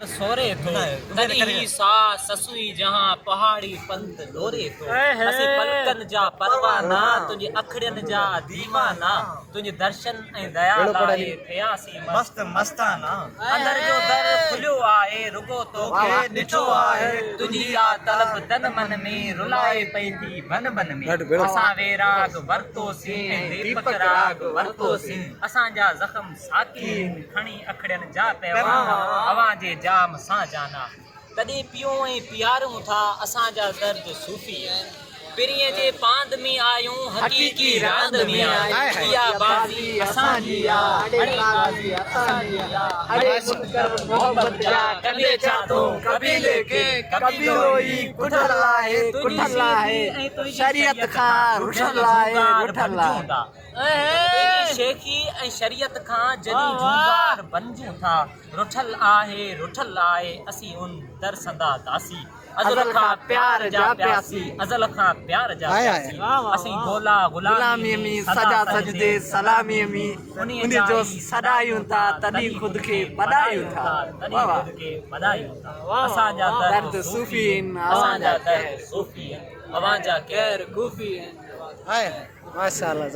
सोरे थो तॾहिं सा ससुई जहां पहाड़ी पंत डोरे थो असीं पलकनि जा परवाना तुंहिंजे अखड़ियुनि जा दीवाना तुंहिंजे दर्शन ऐं दया लाइ थियासीं मस्त मस्ताना अंदर जो दर खुलियो आहे रुगो तोखे ॾिठो आहे तुंहिंजी आ तलब तन मन में रुलाए पई थी बन बन में असां वेराग वरतोसीं ऐं दीपक राग वरतोसीं असांजा ज़ख़्म साकी खणी अखड़ियुनि जा पैवाना अवां जे जाम सां जाना तॾहिं पियूं ऐं पियारूं था असांजा दर्द सूफ़ी पिरीअ जे पांद में आयूं हक़ीक़ी रांद में आयूं इहा बाज़ी असांजी अड़े बाज़ी असांजी अड़े मुनकर मोहब्बत जा कॾहिं चातो कभी लेके कभी रोई कुठल आहे शरीयत खां रुठल आहे शेखी ऐं शरीयत खां जॾहिं जूगार बणजूं था रुठल आहे असीं उन दर संदा दासी अज़ल खां प्यार जा प्यासी अज़ल खां प्यार जा प्यासी असीं गोला गुलामी में सजा सजदे सलामी में उन जो सदायूं था तॾहिं खुद खे बधायूं था असांजा दर्द सूफ़ी असांजा दर्द सूफ़ी अवां जा गैर गूफ़ी माशाअल्लाह।